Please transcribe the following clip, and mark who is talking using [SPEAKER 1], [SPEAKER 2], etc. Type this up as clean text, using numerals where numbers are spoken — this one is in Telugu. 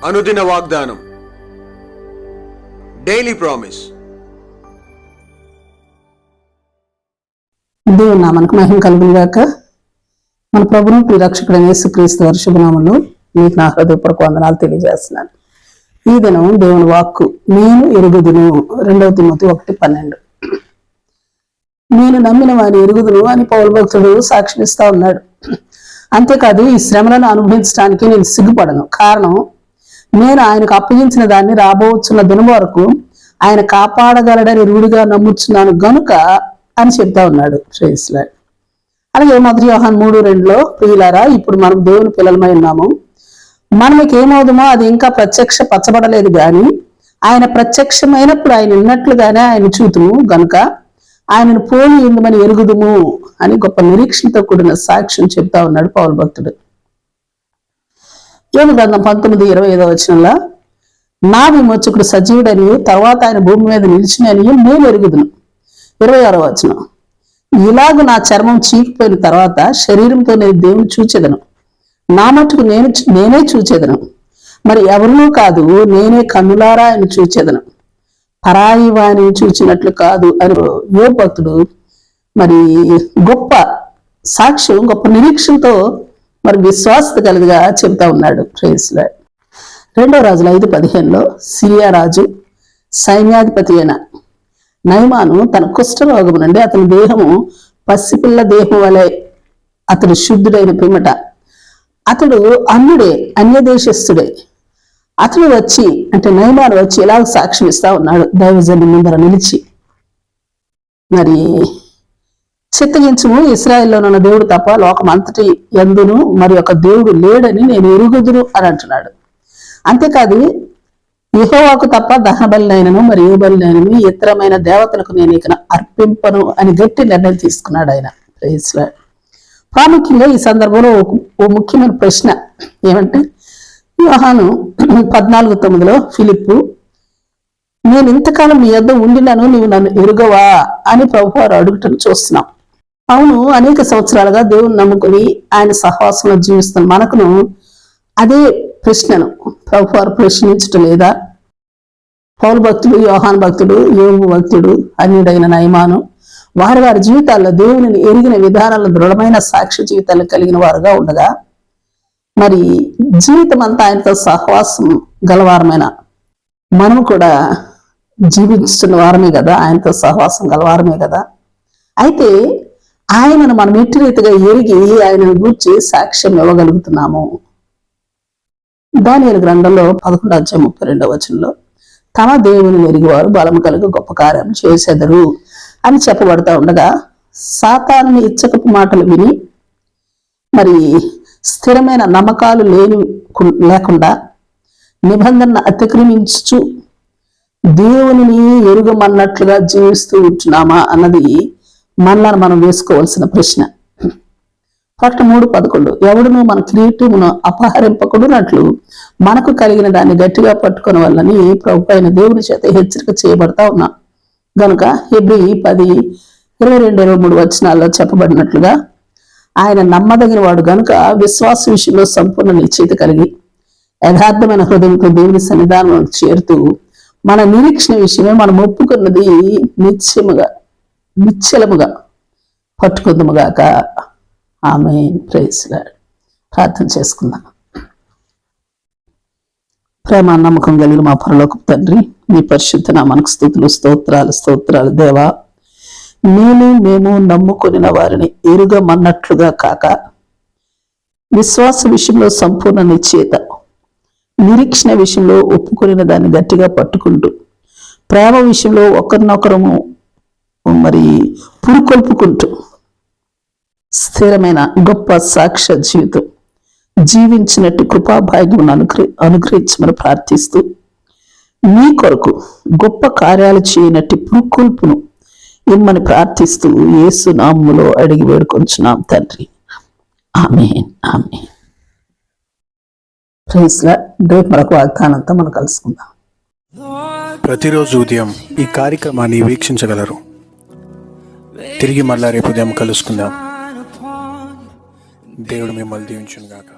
[SPEAKER 1] అనుదిన వాగ్దానం, డైలీ ప్రామిస్.
[SPEAKER 2] దేవుని నామానికి మహిమ కలుగును గాక. మన ప్రభువును ప్రియరక్షకుడైన యేసుక్రీస్తు వారి శుభనామములో మీకు నా హృదయపూర్వక వందనాలు తెలియజేస్తున్నాను. ఈ దినం దేవుని వాక్కు నేను ఎరుగుదును, 2 తిమోతి 1:12. నేను నమ్మిన వాని ఎరుగుదును అని పౌలు భక్తుడు సాక్షిస్తా ఉన్నాడు. అంతేకాదు, ఈ శ్రమలను అనుభవించడానికి నేను సిగ్గుపడను. కారణం, నేను ఆయనకు అప్పగించిన దాన్ని రాబోతున్న దినం వరకు ఆయన కాపాడగలడని రూఢిగా నమ్ముచున్నాను గనుక అని చెప్తా ఉన్నాడు. ప్రైజ్లార్డ్. అలాగే 1 యోహాను 3:2 ప్రియులారా, ఇప్పుడు మనం దేవుని పిల్లలమై ఉన్నాము. మనకి ఏమవుదామో అది ఇంకా ప్రత్యక్ష పరచబడలేదు గాని ఆయన ప్రత్యక్షమైనప్పుడు ఆయన ఉన్నట్లుగానే ఆయన చూతుము గనుక ఆయనను పోలి ఉందమని ఎరుగుదుము అని గొప్ప నిరీక్షణతో కూడిన సాక్ష్యం చెప్తా ఉన్నాడు పౌలు భక్తుడు. యోబు గ్రంథం 19:25 వచనంలో, నా విమోచకుడు సజీవుడని తర్వాత ఆయన భూమి మీద నిలిచినని నేను ఎరుగుదును. 26వ వచనం, ఇలాగ నా చర్మం చీకిపోయిన తర్వాత శరీరంతో నేను దేవుని చూచెదను, నా మట్టుకు నేనే చూచెదను, మరి ఎవరినూ కాదు, నేనే కన్నులారా ఆయన చూచెదను, పరాయి వాణిని చూచినట్లు కాదు అని యోబు భక్తుడు మరి గొప్ప సాక్ష్యం, గొప్ప నిరీక్షణతో మరి విశ్వాసత కలిగిగా చెబుతా ఉన్నాడు. ప్రైజ్లార్డ్. 2 రాజుల 5:15 సిరియా రాజు సైన్యాధిపతి అయిన నయమాను తన కుష్ఠరోగము నుండి అతని దేహము పసిపిల్ల దేహం వలె అతడు శుద్ధుడైన పిమ్మట అతడు అన్యుడే, అన్యదేశస్థుడే. అతడు వచ్చి, అంటే నయమాను వచ్చి ఇలాగ సాక్ష్యం ఇస్తా ఉన్నాడు దైవజనుని ముందర నిలిచి, మరి చిత్తగించుము, ఇశ్రాయేల్లో ఉన్న దేవుడు తప్ప లోకం అంతటి యందును మరి ఒక దేవుడు లేడని నేను ఎరుగుదును అని అంటున్నాడు. అంతేకాదు, యెహోవాకు తప్ప దహన బలినైనను మరి ఏ బలినైనను ఇతరమైన దేవతలకు నేను ఇక అర్పింపను అని గట్టి నిర్ణయం తీసుకున్నాడు ఆయన. ప్రైజ్లార్డ్. ప్రాముఖ్యంగా ఈ సందర్భంలో ఓ ముఖ్యమైన ప్రశ్న ఏమంటే, యోహాను 14:9 ఫిలిప్పు, నేను ఇంతకాలం మీ యొద్ద ఉండినాను, నీవు నన్ను ఎరుగవా అని ప్రభువారు అడుగుటం చూస్తున్నాం. అవును, అనేక సంవత్సరాలుగా దేవుని నమ్ముకుని ఆయన సహవాసంలో జీవిస్తున్న మనకును అదే ప్రశ్నను ప్రభువారు ప్రశ్నించటం లేదా? పౌలు భక్తుడు, యోహాను భక్తుడు, యోబు భక్తుడు, అన్యుడైన నయమాను వారి వారి జీవితాల్లో దేవునిని ఎరిగిన విధానాల్లో దృఢమైన సాక్ష్య జీవితాలు కలిగిన వారుగా ఉండగా, మరి జీవితం అంతా ఆయనతో సహవాసం గలవారమైన మనం కూడా జీవిస్తున్న వారమే కదా, ఆయనతో సహవాసం గలవారమే కదా. అయితే ఆయనను మనం ఎట్టి రీతిగా ఎరిగి ఆయనను గూర్చి సాక్ష్యం ఇవ్వగలుగుతున్నాము. దానియేలు గ్రంథంలో 11:32 వచనంలో, తమ దేవుని ఎరిగివారు బలము కలిగి గొప్ప కార్యం చేసెదరు అని చెప్పబడతా ఉండగా, సాతానుని ఇచ్చకపు మాటలు విని మరి స్థిరమైన నమ్మకాలు లేకుండా నిబంధనను అతిక్రమించు దేవునిని ఎరుగమన్నట్లుగా జీవిస్తూ ఉంటున్నామా అన్నది మనలను మనం వేసుకోవాల్సిన ప్రశ్న. 3:11 ఎవడును మన కిరీటమును అపహరింపకుడునట్లు మనకు కలిగిన దాన్ని గట్టిగా పట్టుకుని వల్లని ప్రభు అయిన దేవుని చేత హెచ్చరిక చేయబడతా ఉన్నాం గనుక హెబ్రీ 10:22-23 వచనాల్లో చెప్పబడినట్లుగా, ఆయన నమ్మదగిన వాడు గనుక విశ్వాస విషయంలో సంపూర్ణ నిశ్చయిత కలిగి యథార్థమైన హృదయంతో దేవుని సన్నిధానంలో చేరుతూ మన నిరీక్షణ విషయమే మనం ఒప్పుకున్నది నిశ్చలముగా పట్టుకుందాముగాక. ఆమేన్. ప్రైజ్లార్డ్. ప్రార్థన చేసుకుందాం. ప్రేమ నమ్మకం కలిగిన మా పరలోకపు తండ్రి, నీ పరిశుద్ధ నామమునకు స్తుతులు, స్తోత్రాలు దేవా. మేము నమ్ముకొనిన వారిని ఎరుగమన్నట్లుగా కాక, విశ్వాస విషయంలో సంపూర్ణ నిశ్చయిత, నిరీక్షణ విషయంలో ఒప్పుకొనిన దాన్ని గట్టిగా పట్టుకుంటూ, ప్రేమ విషయంలో ఒకరినొకరము మరి పురుకొల్పుకుంటూ స్థిరమైన గొప్ప సాక్ష్య జీవితం జీవించినట్టు కృపాభాగ్యం అనుగ్రహించమని ప్రార్థిస్తూ, నీ కొరకు గొప్ప కార్యాలు చేయనట్టు పురుకొల్పును ఇమ్మని ప్రార్థిస్తూ యేసు నామములో అడిగి వేడుకొంచున్నాం తండ్రి. ఆమేన్. ఆమేన్. ప్రైజ్లార్డ్. రేపు మరొక వాగ్దానంతో మనం కలుసుకుందాం.
[SPEAKER 3] ప్రతిరోజు ఉదయం ఈ కార్యక్రమాన్ని వీక్షించగలరు. తిరిగి మళ్ళా రేపు ఉదయం కలుసుకుందాం. దేవుడు మిమ్మల్ని దీవించును గాక.